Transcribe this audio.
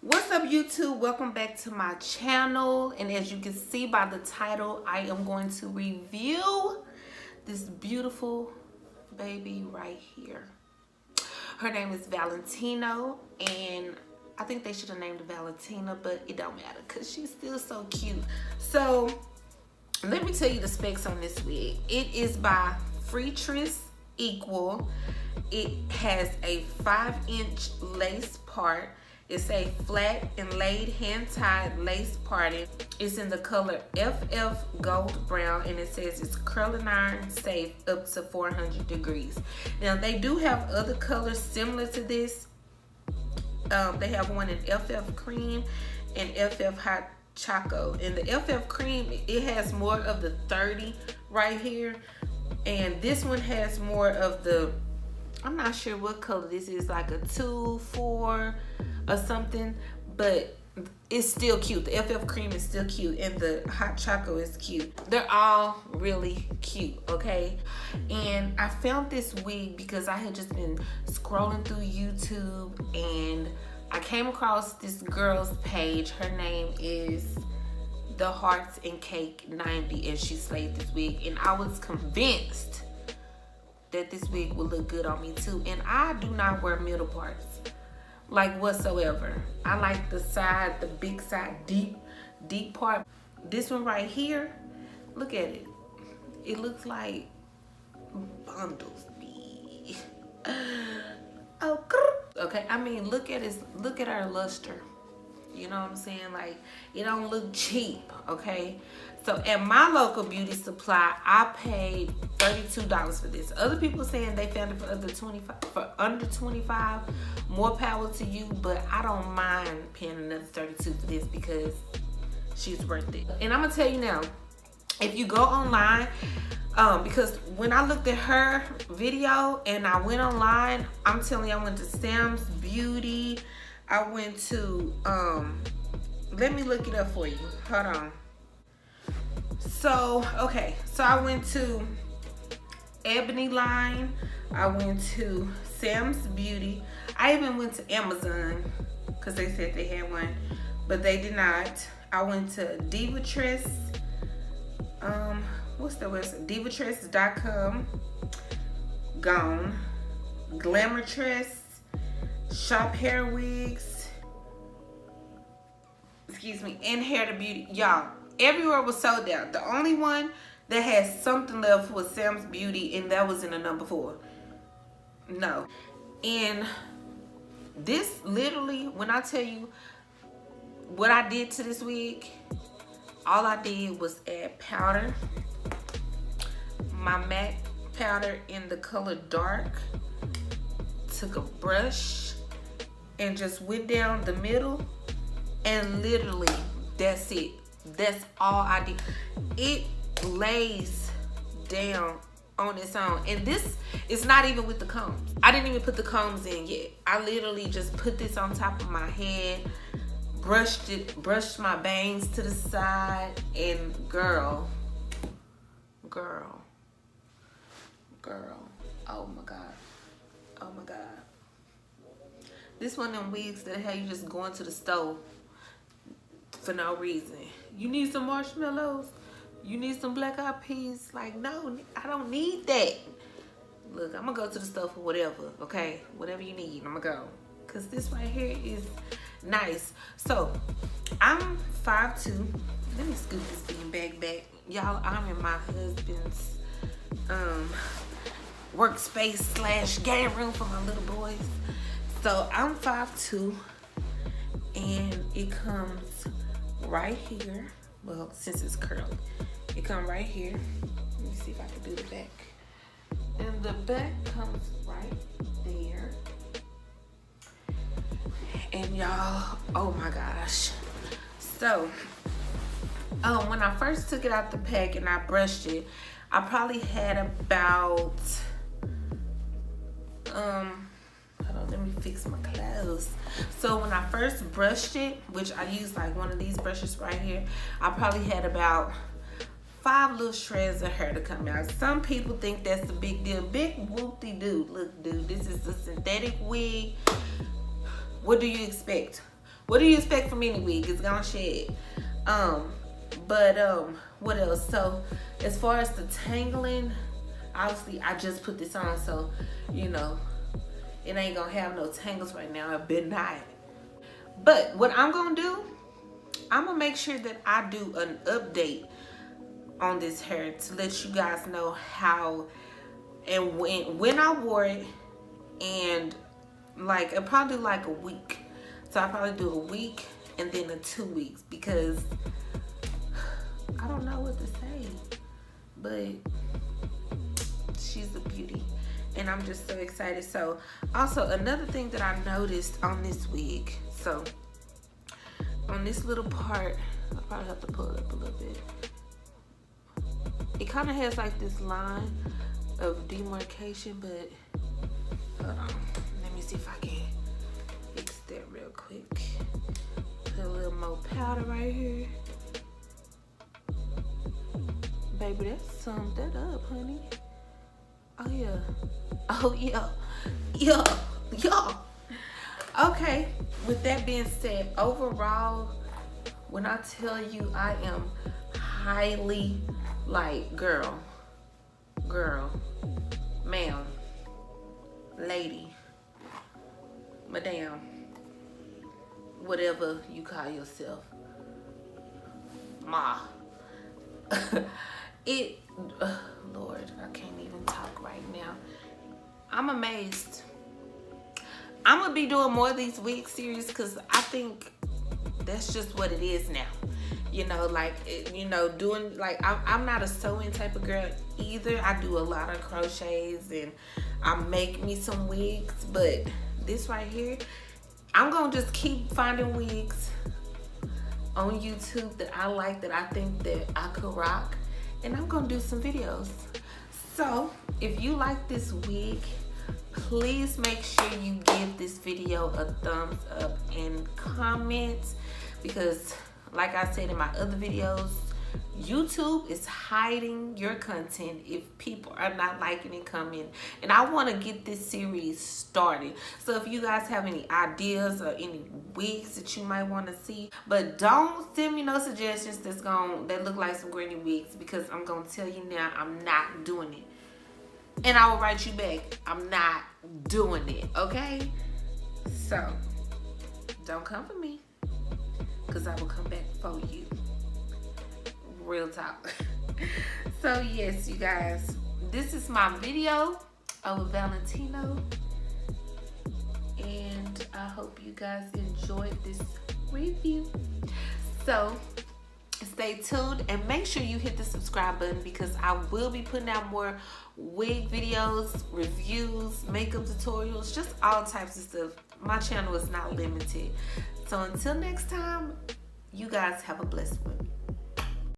What's up, YouTube? Welcome back to my channel, and as you can see by the title, I am going to review this beautiful baby right here. Her name is Valentino, and I think they should have named her Valentina, but it don't matter because she's still so cute. So let me tell you the specs on this wig. It is by Freetress Equal. It has a 5-inch lace part. It's a flat and laid hand-tied lace parting. It's in the color FF Gold Brown, and it says it's curling iron safe up to 400 degrees. Now, they do have other colors similar to this. They have one in FF Cream and FF Hot Choco. And the FF Cream, it has more of the 30 right here. And this one has more of the, I'm not sure what color this is, like a 2, 4, or something, but it's still cute. The FF Cream is still cute, and the Hot Choco is cute. They're all really cute, okay? And I found this wig because I had just been scrolling through YouTube, and I came across this girl's page. Her name is The Hearts and Cake 90, and she slayed this wig, and I was convinced that this wig would look good on me too. And I do not wear middle parts, like, whatsoever. I like the side, the big side, deep part. This one right here, look at it. It looks like bundles. Oh, okay. I mean, look at her luster. You know what I'm saying? Like, it don't look cheap, okay? So at my local beauty supply, I paid $32 for this. Other people saying they found it for under 25. More power to you, but I don't mind paying another $32 for this because she's worth it. And I'm gonna tell you now, if you go online, because when I looked at her video and I went online, I'm telling you, I went to Sam's Beauty. I went to, let me look it up for you. Hold on. So, okay. So I went to Ebony Line. I went to Sam's Beauty. I even went to Amazon because they said they had one, but they did not. I went to Freetress. What's the website? Freetress.com. Gone. Glamourtress. Shop Hair Wigs, excuse me, and Hair to Beauty. Y'all, everywhere was sold out. The only one that had something left was Sam's Beauty, and that was in the number 4. No. And this literally, when I tell you what I did to this wig, all I did was add powder, my MAC powder in the color dark, took a brush and just went down the middle, and literally that's it. That's all I did. It lays down on its own, and this is not even with the combs. I didn't even put the combs in yet. I literally just put this on top of my head, brushed my bangs to the side, and girl, oh my god, oh my god. This one of them wigs that have you just going to the store for no reason. You need some marshmallows? You need some black eyed peas? Like, no, I don't need that. Look, I'm gonna go to the store for whatever, okay? Whatever you need, I'm gonna go. Cause this right here is nice. So, I'm 5'2". Let me scoop this bean bag back. Y'all, I'm in my husband's workspace / game room for my little boys. So I'm 5'2", and it comes right here. Well, since it's curly, it comes right here. Let me see if I can do the back. And the back comes right there. And y'all, oh my gosh. So, when I first took it out the pack and I brushed it, I probably had about, hold on, let me fix my clothes. So when I first brushed it, which I used like one of these brushes right here, I probably had about 5 little shreds of hair to come out. Some people think that's a big deal. Big whoop-de-doo. Look, dude, this is a synthetic wig. What do you expect? What do you expect from any wig? It's gonna shed. What else? So as far as the tangling, obviously I just put this on, so you know it ain't gonna have no tangles right now. I've been not. But what I'm gonna do, I'm gonna make sure that I do an update on this hair to let you guys know how and when I wore it, and like it'll probably do like a week. So I'll probably do a week and then a 2 weeks, because I don't know what to say, but she's a beauty and I'm just so excited. So also another thing that I noticed on this wig, so on this little part, I probably have to pull it up a little bit. It kind of has like this line of demarcation, but hold on, let me see if I can fix that real quick. Put a little more powder right here. Baby, that summed that up, honey. Oh yeah. Oh yeah. Yeah. Okay, with that being said, overall, when I tell you I am highly, like, girl, ma'am, lady, madam, whatever you call yourself, ma. Lord, I can't even talk right now. I'm amazed. I'm gonna be doing more of these wig series because I think that's just what it is now. You know, like, you know, doing, like, I'm not a sewing type of girl either. I do a lot of crochets and I make me some wigs, but this right here, I'm gonna just keep finding wigs on YouTube that I like, that I think that I could rock, and I'm gonna do some videos. So if you like this wig, please make sure you give this video a thumbs up and comment, because like I said in my other videos, YouTube is hiding your content if people are not liking and commenting. And I want to get this series started. So if you guys have any ideas or any wigs that you might want to see, but don't send me no suggestions that look like some granny wigs, because I'm gonna tell you now, I'm not doing it. And I will write you back, I'm not doing it, okay? So don't come for me, because I will come back for you. Real talk. So yes, you guys, this is my video of Valentino, and I hope you guys enjoyed this review. So stay tuned and make sure you hit the subscribe button, because I will be putting out more wig videos, reviews, makeup tutorials, just all types of stuff. My channel is not limited. So until next time, you guys have a blessed one.